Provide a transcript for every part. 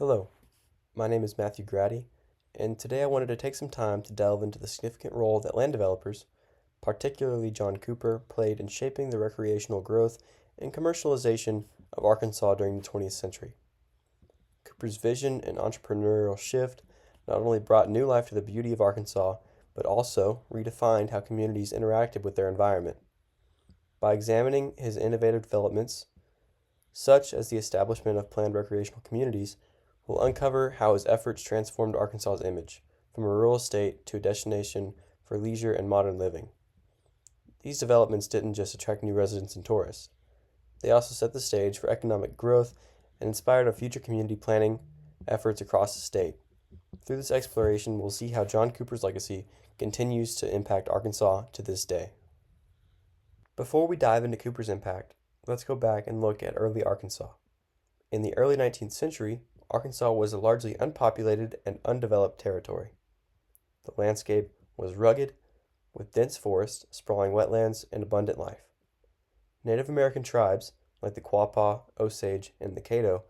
Hello, my name is Matthew Grady, and today I wanted to take some time to delve into the significant role that land developers, particularly John Cooper, played in shaping the recreational growth and commercialization of Arkansas during the 20th century. Cooper's vision and entrepreneurial shift not only brought new life to the beauty of Arkansas, but also redefined how communities interacted with their environment. By examining his innovative developments, such as the establishment of planned recreational communities, will uncover how his efforts transformed Arkansas's image, from a rural state to a destination for leisure and modern living. These developments didn't just attract new residents and tourists, they also set the stage for economic growth and inspired a future community planning efforts across the state. Through this exploration, we'll see how John Cooper's legacy continues to impact Arkansas to this day. Before we dive into Cooper's impact, let's go back and look at early Arkansas. In the early 19th century, Arkansas was a largely unpopulated and undeveloped territory. The landscape was rugged, with dense forests, sprawling wetlands, and abundant life. Native American tribes, like the Quapaw, Osage, and the Caddo,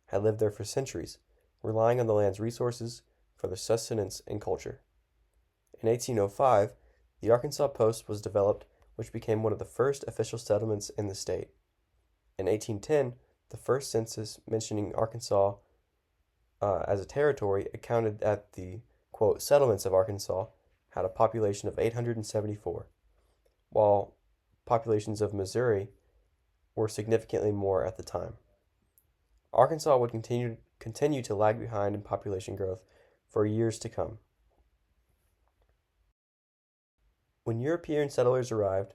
had lived there for centuries, relying on the land's resources for their sustenance and culture. In 1805, the Arkansas Post was developed, which became one of the first official settlements in the state. In 1810, the first census mentioning Arkansas as a territory accounted that the, quote, settlements of Arkansas had a population of 874, while populations of Missouri were significantly more at the time. Arkansas would continue to lag behind in population growth for years to come. When European settlers arrived,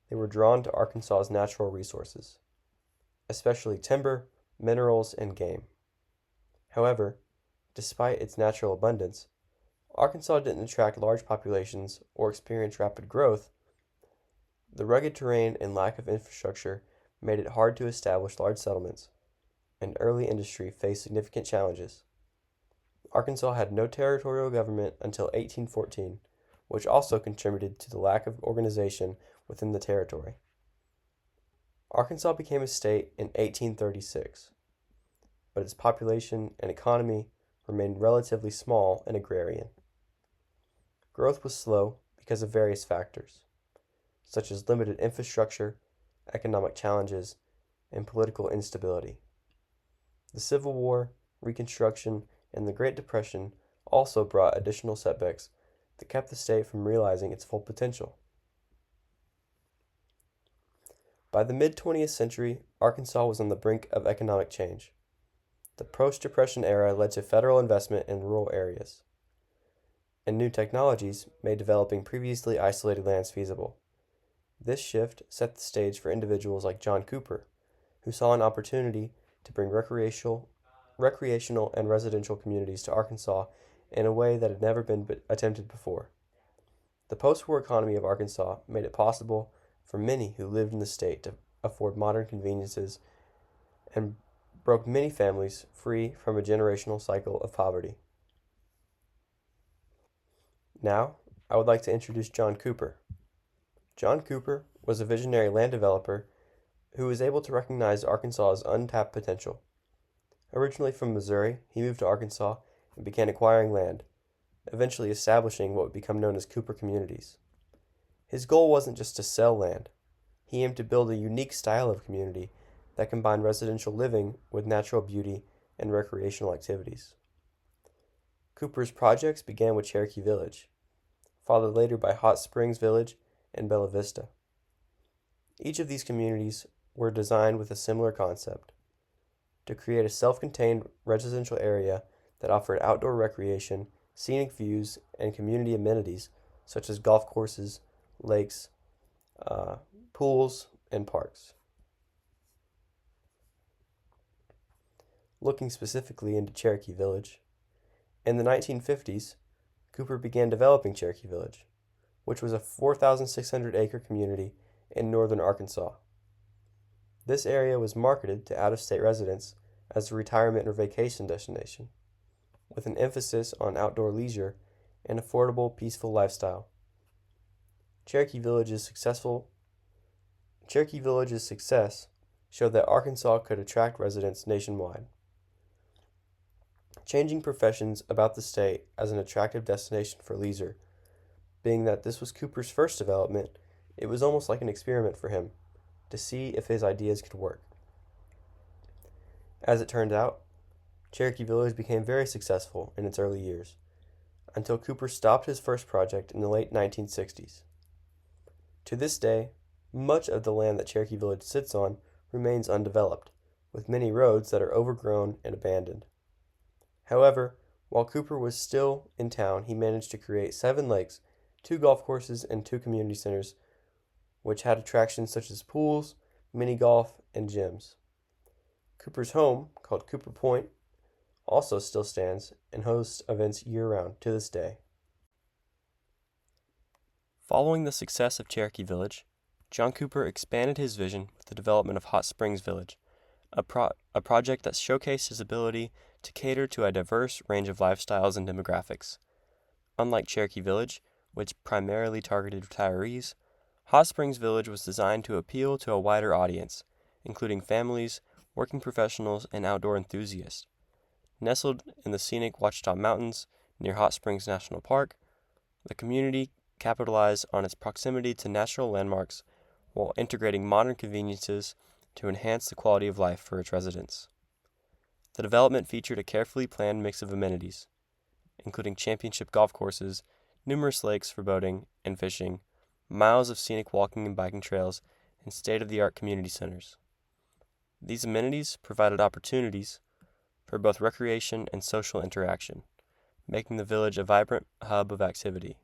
they were drawn to Arkansas's natural resources, especially timber, minerals, and game. However, despite its natural abundance, Arkansas didn't attract large populations or experience rapid growth. The rugged terrain and lack of infrastructure made it hard to establish large settlements, and early industry faced significant challenges. Arkansas had no territorial government until 1814, which also contributed to the lack of organization within the territory. Arkansas became a state in 1836, but its population and economy remained relatively small and agrarian. Growth was slow because of various factors, such as limited infrastructure, economic challenges, and political instability. The Civil War, Reconstruction, and the Great Depression also brought additional setbacks that kept the state from realizing its full potential. By the mid-20th century, Arkansas was on the brink of economic change. The post-Depression era led to federal investment in rural areas, and new technologies made developing previously isolated lands feasible. This shift set the stage for individuals like John Cooper, who saw an opportunity to bring recreational and residential communities to Arkansas in a way that had never been attempted before. The post-war economy of Arkansas made it possible for many who lived in the state to afford modern conveniences and broke many families free from a generational cycle of poverty. Now, I would like to introduce John Cooper. John Cooper was a visionary land developer who was able to recognize Arkansas's untapped potential. Originally from Missouri, he moved to Arkansas and began acquiring land, eventually establishing what would become known as Cooper communities. His goal wasn't just to sell land. He aimed to build a unique style of community that combined residential living with natural beauty and recreational activities. Cooper's projects began with Cherokee Village, followed later by Hot Springs Village and Bella Vista. Each of these communities were designed with a similar concept: to create a self-contained residential area that offered outdoor recreation, scenic views, and community amenities such as golf courses, lakes, pools, and parks. Looking specifically into Cherokee Village, in the 1950s, Cooper began developing Cherokee Village, which was a 4,600-acre community in northern Arkansas. This area was marketed to out-of-state residents as a retirement or vacation destination, with an emphasis on outdoor leisure and affordable, peaceful lifestyle. Cherokee Village's success showed that Arkansas could attract residents nationwide. changing professions about the state as an attractive destination for leisure. Being that this was Cooper's first development, it was almost like an experiment for him to see if his ideas could work. As it turned out, Cherokee Village became very successful in its early years, until Cooper stopped his first project in the late 1960s. To this day, much of the land that Cherokee Village sits on remains undeveloped, with many roads that are overgrown and abandoned. However, while Cooper was still in town, he managed to create 7 lakes, 2 golf courses, and 2 community centers, which had attractions such as pools, mini golf, and gyms. Cooper's home, called Cooper Point, also still stands and hosts events year-round to this day. Following the success of Cherokee Village, John Cooper expanded his vision with the development of Hot Springs Village, a project that showcased his ability to cater to a diverse range of lifestyles and demographics. Unlike Cherokee Village, which primarily targeted retirees, Hot Springs Village was designed to appeal to a wider audience, including families, working professionals, and outdoor enthusiasts. Nestled in the scenic Ouachita Mountains near Hot Springs National Park, the community capitalized on its proximity to natural landmarks while integrating modern conveniences to enhance the quality of life for its residents. The development featured a carefully planned mix of amenities, including championship golf courses, numerous lakes for boating and fishing, miles of scenic walking and biking trails, and state-of-the-art community centers. These amenities provided opportunities for both recreation and social interaction, making the village a vibrant hub of activity.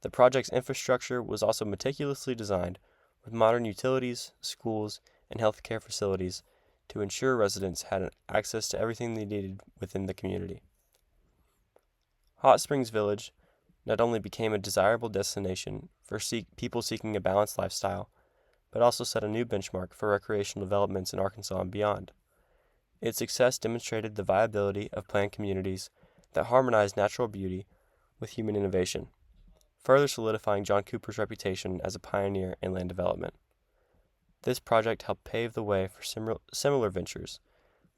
The project's infrastructure was also meticulously designed, with modern utilities, schools, and healthcare facilities to ensure residents had access to everything they needed within the community. Hot Springs Village not only became a desirable destination for people seeking a balanced lifestyle, but also set a new benchmark for recreational developments in Arkansas and beyond. Its success demonstrated the viability of planned communities that harmonize natural beauty with human innovation, further solidifying John Cooper's reputation as a pioneer in land development. This project helped pave the way for similar ventures,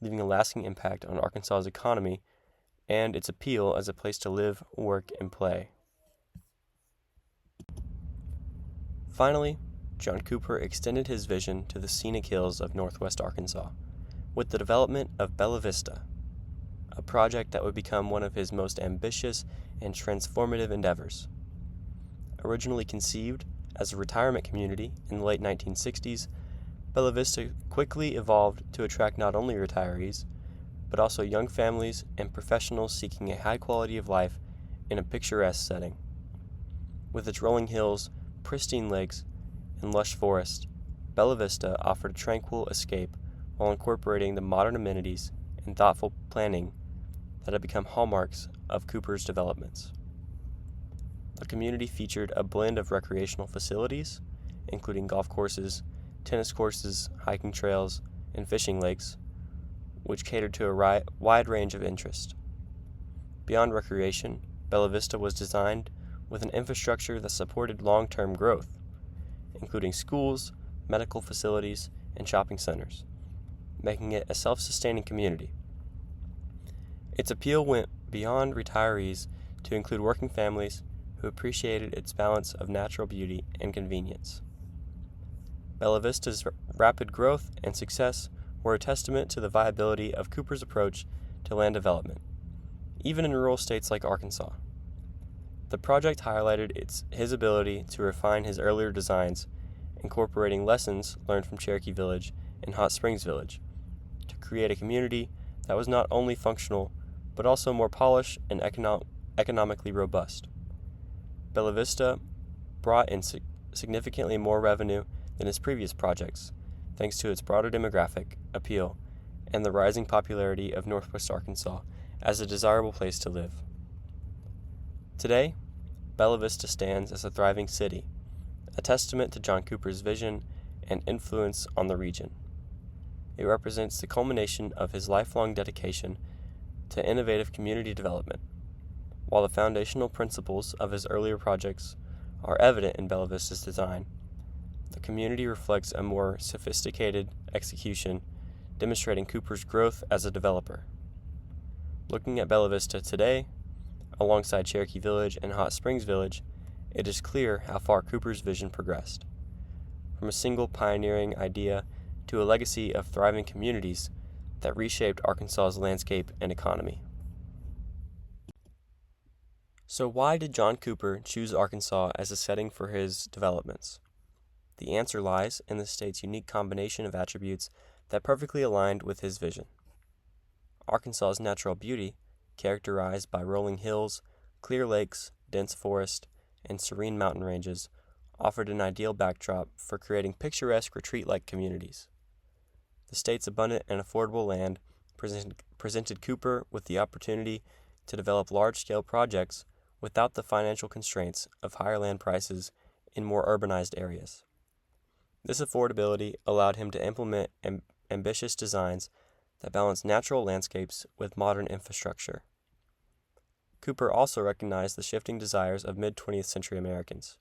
leaving a lasting impact on Arkansas's economy and its appeal as a place to live, work, and play. Finally, John Cooper extended his vision to the scenic hills of northwest Arkansas, with the development of Bella Vista, a project that would become one of his most ambitious and transformative endeavors. Originally conceived as a retirement community in the late 1960s, Bella Vista quickly evolved to attract not only retirees, but also young families and professionals seeking a high quality of life in a picturesque setting. With its rolling hills, pristine lakes, and lush forest, Bella Vista offered a tranquil escape while incorporating the modern amenities and thoughtful planning that have become hallmarks of Cooper's developments. The community featured a blend of recreational facilities, including golf courses, tennis courses, hiking trails, and fishing lakes, which catered to a wide range of interest. Beyond recreation, Bella Vista was designed with an infrastructure that supported long-term growth, including schools, medical facilities, and shopping centers, making it a self-sustaining community. Its appeal went beyond retirees to include working families who appreciated its balance of natural beauty and convenience. Bella Vista's rapid growth and success were a testament to the viability of Cooper's approach to land development, even in rural states like Arkansas. The project highlighted his ability to refine his earlier designs, incorporating lessons learned from Cherokee Village and Hot Springs Village, to create a community that was not only functional, but also more polished and economically robust. Bella Vista brought in significantly more revenue than his previous projects, thanks to its broader demographic appeal and the rising popularity of Northwest Arkansas as a desirable place to live. Today, Bella Vista stands as a thriving city, a testament to John Cooper's vision and influence on the region. It represents the culmination of his lifelong dedication to innovative community development. While the foundational principles of his earlier projects are evident in Bella Vista's design, the community reflects a more sophisticated execution, demonstrating Cooper's growth as a developer. Looking at Bella Vista today, alongside Cherokee Village and Hot Springs Village, it is clear how far Cooper's vision progressed. From a single pioneering idea to a legacy of thriving communities that reshaped Arkansas's landscape and economy. So why did John Cooper choose Arkansas as a setting for his developments? The answer lies in the state's unique combination of attributes that perfectly aligned with his vision. Arkansas's natural beauty, characterized by rolling hills, clear lakes, dense forest, and serene mountain ranges, offered an ideal backdrop for creating picturesque retreat-like communities. The state's abundant and affordable land presented Cooper with the opportunity to develop large-scale projects without the financial constraints of higher land prices in more urbanized areas. This affordability allowed him to implement ambitious designs that balance natural landscapes with modern infrastructure. Cooper also recognized the shifting desires of mid-20th century Americans,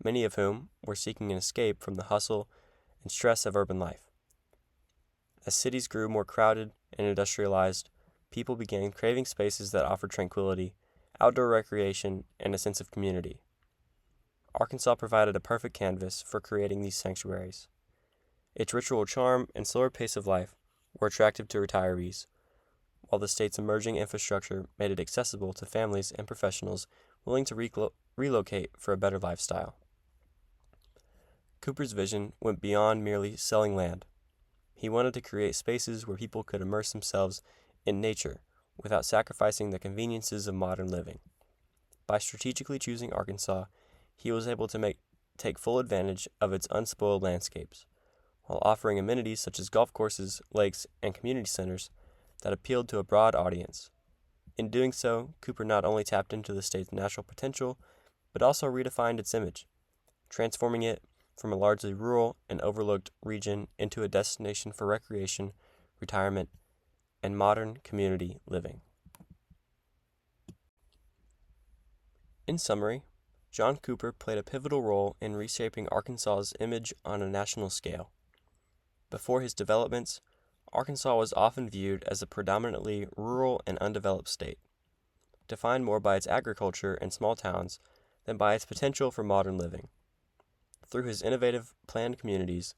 many of whom were seeking an escape from the hustle and stress of urban life. As cities grew more crowded and industrialized, people began craving spaces that offered tranquility, outdoor recreation, and a sense of community. Arkansas provided a perfect canvas for creating these sanctuaries. Its ritual charm and slower pace of life were attractive to retirees, while the state's emerging infrastructure made it accessible to families and professionals willing to relocate for a better lifestyle. Cooper's vision went beyond merely selling land. He wanted to create spaces where people could immerse themselves in nature without sacrificing the conveniences of modern living. By strategically choosing Arkansas, he was able to take full advantage of its unspoiled landscapes, while offering amenities such as golf courses, lakes, and community centers that appealed to a broad audience. In doing so, Cooper not only tapped into the state's natural potential, but also redefined its image, transforming it from a largely rural and overlooked region into a destination for recreation, retirement, and modern community living. In summary, John Cooper played a pivotal role in reshaping Arkansas's image on a national scale. Before his developments, Arkansas was often viewed as a predominantly rural and undeveloped state, defined more by its agriculture and small towns than by its potential for modern living. Through his innovative planned communities,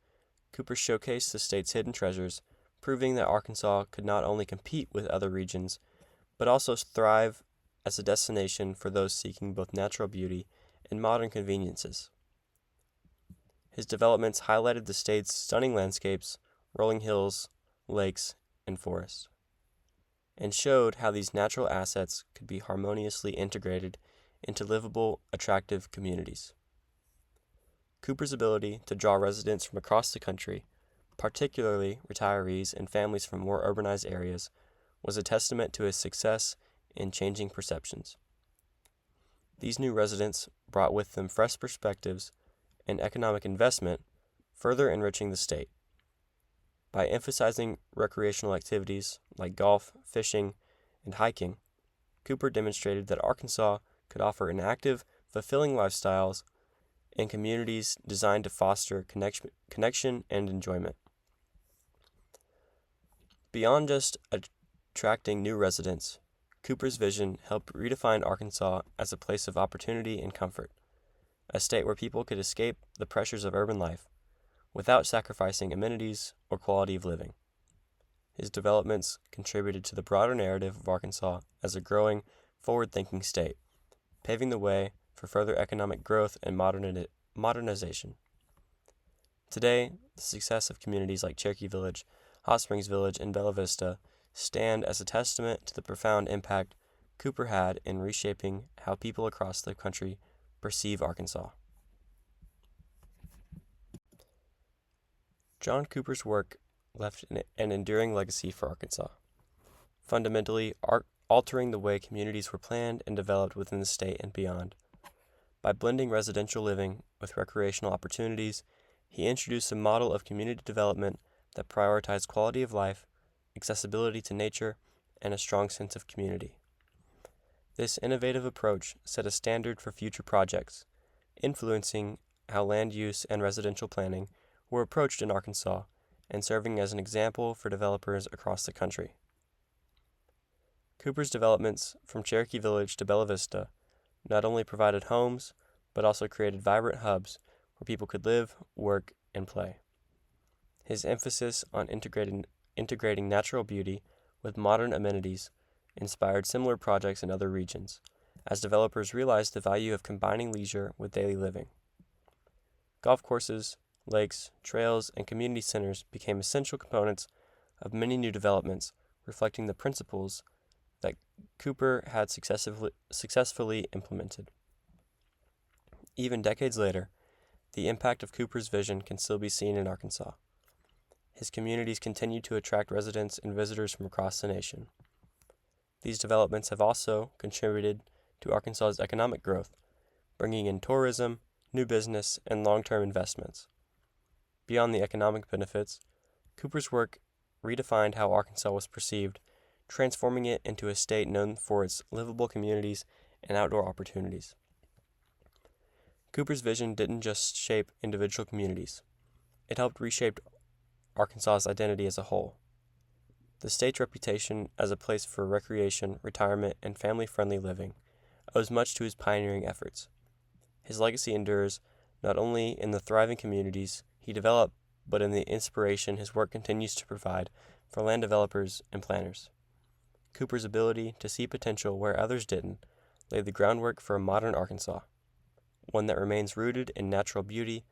Cooper showcased the state's hidden treasures, proving that Arkansas could not only compete with other regions, but also thrive as a destination for those seeking both natural beauty and modern conveniences. His developments highlighted the state's stunning landscapes, rolling hills, lakes, and forests, and showed how these natural assets could be harmoniously integrated into livable, attractive communities. Cooper's ability to draw residents from across the country, particularly retirees and families from more urbanized areas, was a testament to his success in changing perceptions. These new residents brought with them fresh perspectives and economic investment, further enriching the state. By emphasizing recreational activities like golf, fishing, and hiking, Cooper demonstrated that Arkansas could offer an active, fulfilling lifestyles in communities designed to foster connection and enjoyment. Beyond just attracting new residents, Cooper's vision helped redefine Arkansas as a place of opportunity and comfort, a state where people could escape the pressures of urban life without sacrificing amenities or quality of living. His developments contributed to the broader narrative of Arkansas as a growing, forward-thinking state, paving the way for further economic growth and modernization. Today, the success of communities like Cherokee Village, Hot Springs Village, and Bella Vista stand as a testament to the profound impact Cooper had in reshaping how people across the country perceive Arkansas. John Cooper's work left an enduring legacy for Arkansas, fundamentally altering the way communities were planned and developed within the state and beyond. By blending residential living with recreational opportunities, he introduced a model of community development that prioritized quality of life, accessibility to nature, and a strong sense of community. This innovative approach set a standard for future projects, influencing how land use and residential planning were approached in Arkansas and serving as an example for developers across the country. Cooper's developments from Cherokee Village to Bella Vista not only provided homes, but also created vibrant hubs where people could live, work, and play. His emphasis on integrating natural beauty with modern amenities inspired similar projects in other regions, as developers realized the value of combining leisure with daily living. Golf courses, lakes, trails, and community centers became essential components of many new developments, reflecting the principles that Cooper had successfully implemented. Even decades later, the impact of Cooper's vision can still be seen in Arkansas. His communities continue to attract residents and visitors from across the nation. These developments have also contributed to Arkansas's economic growth, bringing in tourism, new business, and long-term investments. Beyond the economic benefits, Cooper's work redefined how Arkansas was perceived, transforming it into a state known for its livable communities and outdoor opportunities. Cooper's vision didn't just shape individual communities. It helped reshape Arkansas's identity as a whole. The state's reputation as a place for recreation, retirement, and family-friendly living owes much to his pioneering efforts. His legacy endures not only in the thriving communities he developed, but in the inspiration his work continues to provide for land developers and planners. Cooper's ability to see potential where others didn't laid the groundwork for a modern Arkansas, one that remains rooted in natural beauty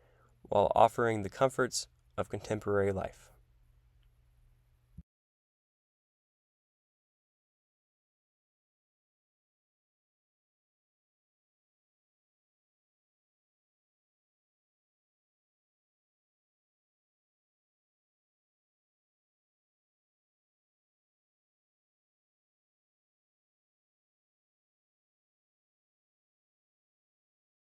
while offering the comforts of contemporary life.